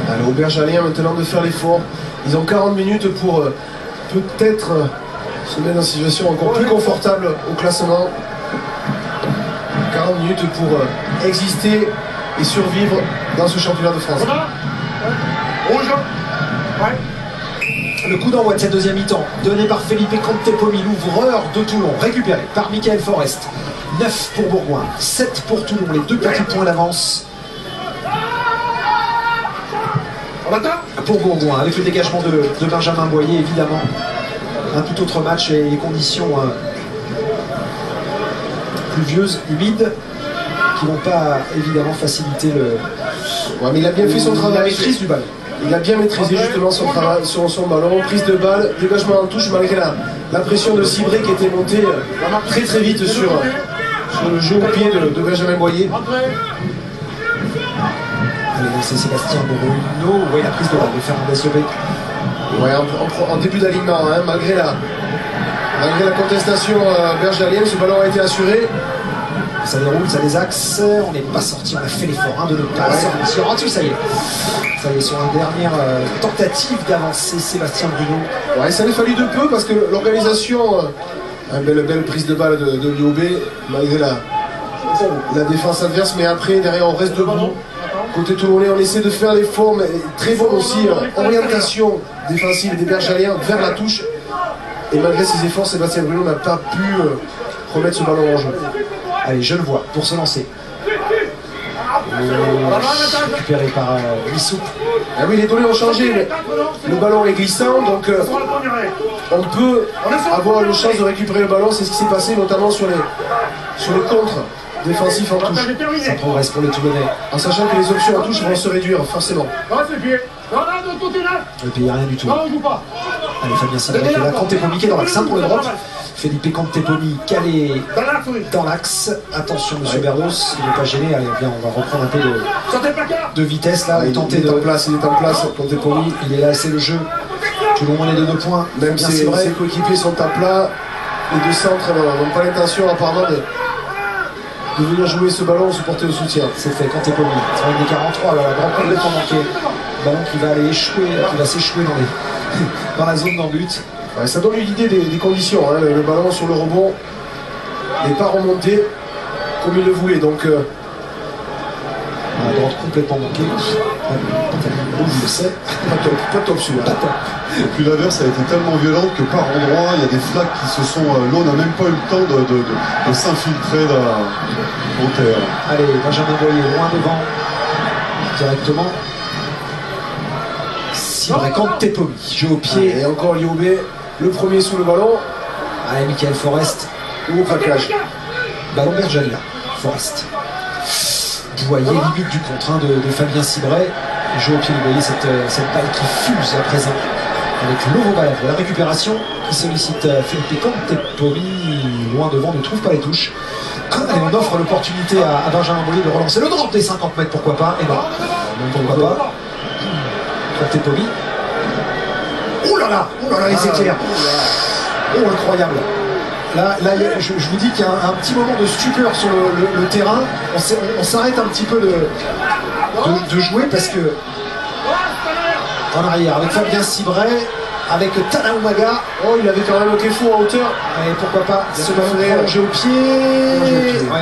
Allez, Auberge-Alien maintenant de faire l'effort. Ils ont 40 minutes pour peut-être se mettre dans une situation encore plus confortable au classement. 40 minutes pour exister et survivre dans ce championnat de France. Rouge. Ouais. Le coup d'envoi de cette deuxième mi-temps, donné par Felipe Contepomi, l'ouvreur de Toulon, récupéré par Michael Forest. 9 pour Bourgoin, 7 pour Toulon, les 2 petits points d'avance pour Bourgoin, avec le dégagement de Benjamin Boyer, évidemment. Un tout autre match et les conditions pluvieuses, humides, qui vont pas évidemment faciliter le... Ouais, mais il a bien fait son travail. La maîtrise du ballon. Il a bien maîtrisé justement son travail sur son ballon, prise de balle, dégagement en touche malgré la pression de Cibré qui était montée très très vite sur le jeu au pied de Benjamin Boyer. Allez, c'est Sébastien Bruno, oui, la prise de balle de Fernandez Lebec. Ouais, en début d'alignement, hein, malgré la contestation bergalienne, ce ballon a été assuré. Ça déroule, ça des axes, on n'est pas sorti, on a fait l'effort de ne pas sortir. Oh, ça y est. Ça y est, sur une dernière tentative d'avancer, Sébastien Bruno. Ouais, ça avait fallu de peu parce que l'organisation, belle prise de balle de l'IOB, malgré la défense adverse, mais après, derrière, on reste debout. Côté toulonnais, on essaie de faire l'effort, mais très bonne aussi orientation défensive des Bergaliens vers la touche. Et malgré ses efforts, Sébastien Bruno n'a pas pu remettre ce ballon en jeu. Allez, je le vois, pour se lancer. Récupéré par Lissou. Ah oui, les données ont changé, mais le ballon est glissant, donc on peut avoir une chance de récupérer le ballon. C'est ce qui s'est passé notamment sur les contres défensifs en touche. Ça progresse pour les Toulonnais. En sachant que les options en touche vont se réduire, forcément. Le pays, rien du tout. Allez, Fabien Cibré qui est là. Contepomi qui est dans l'axe pour le drop. Felipe Contepomi calé dans l'axe. Attention, monsieur Berdos, il n'est pas gêné. Allez, bien, on va reprendre un peu de vitesse là. Il est en place, Contepomi. Il est là, c'est le jeu. Toulon on est de 2 points. Même ses coéquipiers sont à plat. Les deux centres n'ont pas l'intention apparemment de venir jouer ce ballon ou se porter au soutien. C'est fait, Contepomi. C'est vrai, des 43, alors la grande complètement manqué. Ballon qui va aller échouer, qui va s'échouer dans la zone d'en-but. Ouais, ça donne une idée des conditions. Hein. Le ballon sur le rebond n'est pas remonté comme il le voulait. Donc, la droite complètement manquée. Pas top celui-là. Puis l'inverse a été tellement violente que par endroits, il y a des flaques qui se sont... L'eau n'a même pas eu le temps de s'infiltrer en terre. Allez, Benjamin Boyer, loin devant. Directement. Cibré Contepomi. Jeu au pied. Et encore l'IOB, le premier sous le ballon. Allez, Michael Forest. Ou au craquage. Ballon Bergelia. Forest. Boyer, limite du contre de Fabien Cibré. Jeu au pied de Boyer, cette balle qui fuse à présent. Avec Lovo Balavre. La récupération qui sollicite Felipe Contepomi. Loin devant, ne trouve pas les touches. Et on offre l'opportunité à Benjamin Boyer de relancer le drop des 50 mètres, pourquoi pas. Et non, pourquoi pas. Contepomi. Oh là là, les éclairs. Oh, incroyable. Là je vous dis qu'il y a un petit moment de stupeur sur le terrain. On s'arrête un petit peu de jouer parce que en arrière, avec Fabien Cibré, avec Tanaumaga. Oh, il avait quand même un Kéfou en hauteur. Et pourquoi pas se prolonger au pied. Ouais,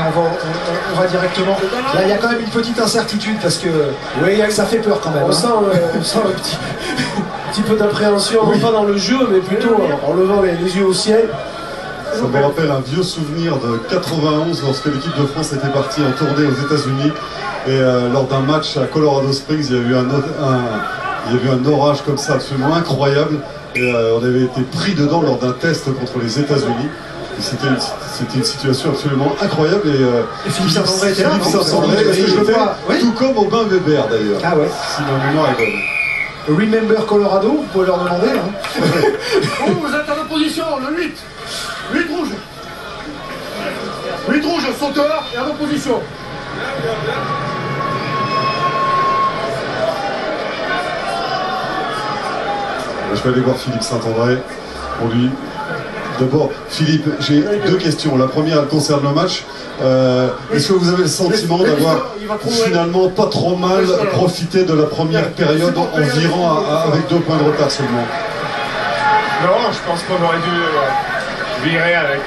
on va directement. Là, il y a quand même une petite incertitude parce que ça fait peur quand même. On sent un petit peu d'appréhension, non pas dans le jeu, mais plutôt en levant les yeux au ciel. Ça me rappelle un vieux souvenir de 91 lorsque l'équipe de France était partie en tournée aux États-Unis. Et lors d'un match à Colorado Springs, il y a eu un orage comme ça absolument incroyable. Et on avait été pris dedans lors d'un test contre les États-Unis. C'était une situation absolument incroyable. Et Philippe Saint-André était là, tout comme Aubin Weber d'ailleurs. Ah ouais. Si ma mémoire est bonne. Remember Colorado, vous pouvez leur demander. Hein. Vous êtes en opposition, le 8. 8 rouge. 8 rouge, sauteur et en opposition. Je vais aller voir Philippe Saint-André pour lui D'abord, Philippe, j'ai deux questions. La première, elle concerne le match. Est-ce que vous avez le sentiment d'avoir finalement pas trop mal profité de la première période en virant avec 2 points de retard seulement? Non, je pense qu'on aurait dû virer avec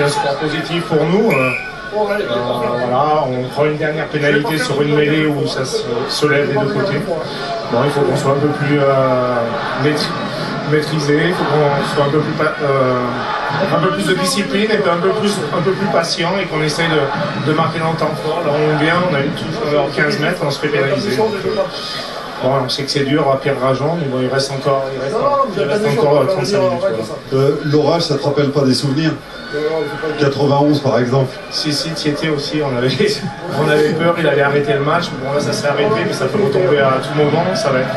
un score positif pour nous. Voilà, on prend une dernière pénalité sur une mêlée où ça se lève des deux côtés. Bon, il faut qu'on soit un peu plus maîtrisé, il faut qu'on soit un peu plus de discipline et un peu plus patient et qu'on essaye de marquer dans le temps fort. Là, on est bien, on a une touche en 15 mètres, on se fait pénaliser. Bon, on sait que c'est dur à Pierre Rajon, mais bon, il reste encore 35 minutes. Voilà. L'orage, ça te rappelle pas des souvenirs? 91 par exemple. Si, t'y étais aussi, on avait peur, il allait arrêter le match. Bon là ça s'est arrêté, mais ça peut retomber à tout moment, ça va être...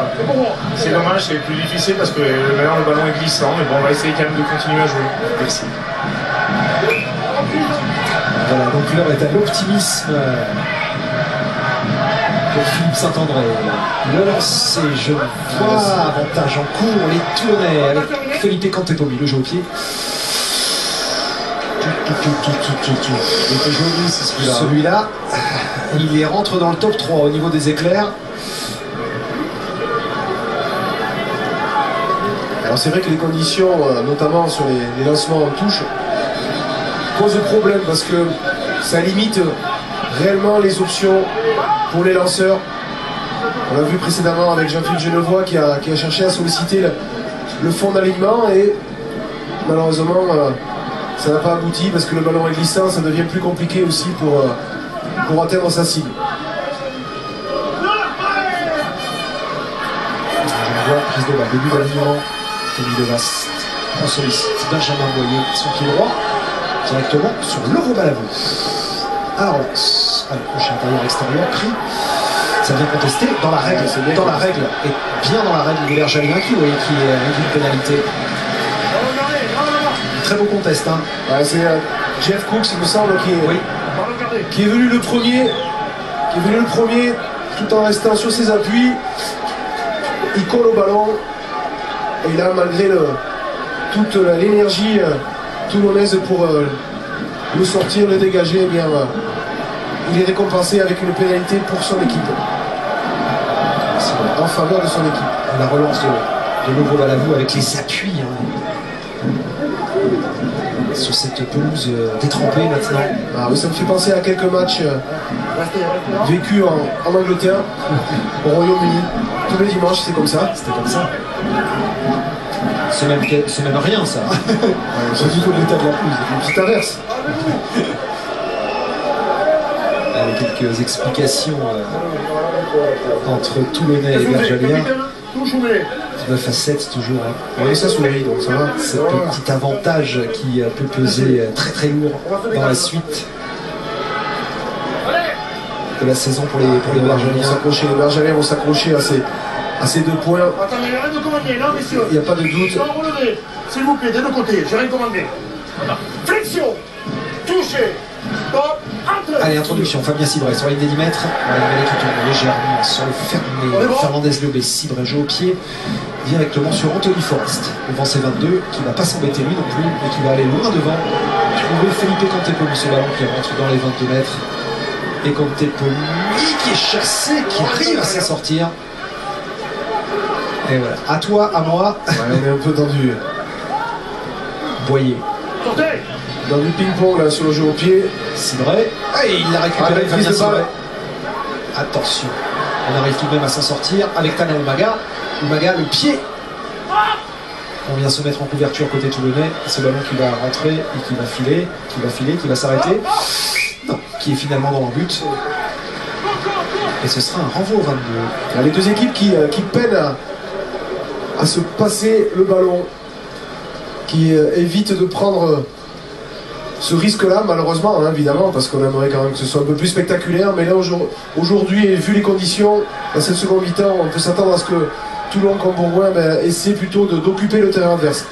C'est dommage, c'est plus difficile parce que maintenant le ballon est glissant, mais bon on va essayer quand même de continuer à jouer. Merci. Voilà, donc l'heure est à l'optimisme pour Philippe Saint-André. Le lancer, je vois, avantage en cours, les Toulonnais avec Felipe Cantepomi, le jeu au pied. Il était joli, c'est celui-là. Celui-là, il rentre dans le top 3 au niveau des éclairs. Alors c'est vrai que les conditions, notamment sur les lancements en touche, posent problème parce que ça limite réellement les options pour les lanceurs. On l'a vu précédemment avec Jean-Philippe Genevois qui a cherché à solliciter le fond d'alignement et malheureusement ça n'a pas abouti parce que le ballon est glissant, ça devient plus compliqué aussi pour atteindre sa cible. Genevois, prise de balle, début d'alignement. Tony Devast, on sollicite Benjamin Boyer, son pied droit, directement sur Laurent Balavou. À la relance. Allez, prochain intérieur extérieur, pris. Ça vient contester dans la règle, et bien dans la règle de Jalien qui est une pénalité. Très beau contest. Hein. Ouais, c'est Jeff Cooks, il me semble, qui est venu le premier, tout en restant sur ses appuis. Il colle au ballon et là, malgré toute l'énergie toulonnaise pour le sortir, le dégager, eh bien, il est récompensé avec une pénalité pour son équipe. En faveur de son équipe. La relance de Laurent Balavou avec les appuis. Hein. Sur cette pelouse détrempée maintenant. Ah oui, ça me fait penser à quelques matchs vécus en Angleterre, au Royaume-Uni. Tous les dimanches, c'est comme ça. C'était comme ça. C'est même rien, ça. C'est du tout l'état de la pelouse. Une petite averse. Avec quelques explications entre Toulonnais et Berjalien. 9 à 7 toujours. Hein. Oui, ça sourit, donc ça va. C'est un petit avantage qui peut peser très très lourd dans la suite de la saison pour les Bergaliens. Les Bergaliens vont s'accrocher à ces 2 points. Il n'y a pas de doute. S'il vous plaît, des deux côtés, j'ai rien commandé. Flexion, touché, top, entrée. Allez, introduction, Fabien Cibret sur la ligne des 10 mètres. La mêlée qui tourne légèrement sur le fermé. Fernandez Lobé, Cibret joue au pied directement sur Anthony Forest. Devant ses 22, qui ne va pas s'embêter lui non plus, mais qui va aller loin devant. Trouver Felipe Cantepomi, ce ballon qui rentre dans les 22 mètres. Et Cantepomi qui est chassé, qui arrive à s'en sortir. Et voilà, à toi, à moi. Ouais, on est un peu tendu. Boyer. Dans du ping-pong là sur le jeu au pied. Cibret. Ah, et il l'a récupéré, Fabien Cibret. Attention. On arrive tout de même à s'en sortir avec Tana Umaga. Umaga, le pied. On vient se mettre en couverture côté toulonnais. Ce ballon qui va rentrer et qui va qui va s'arrêter. Non, qui est finalement dans le but. Et ce sera un renvoi au 22. Les deux équipes qui peinent à se passer le ballon, qui évitent de prendre ce risque-là, malheureusement, hein, évidemment, parce qu'on aimerait quand même que ce soit un peu plus spectaculaire, mais là, aujourd'hui, et vu les conditions, dans cette seconde mi-temps, on peut s'attendre à ce que Toulon comme Bourgoin essaie plutôt d'occuper le terrain adverse.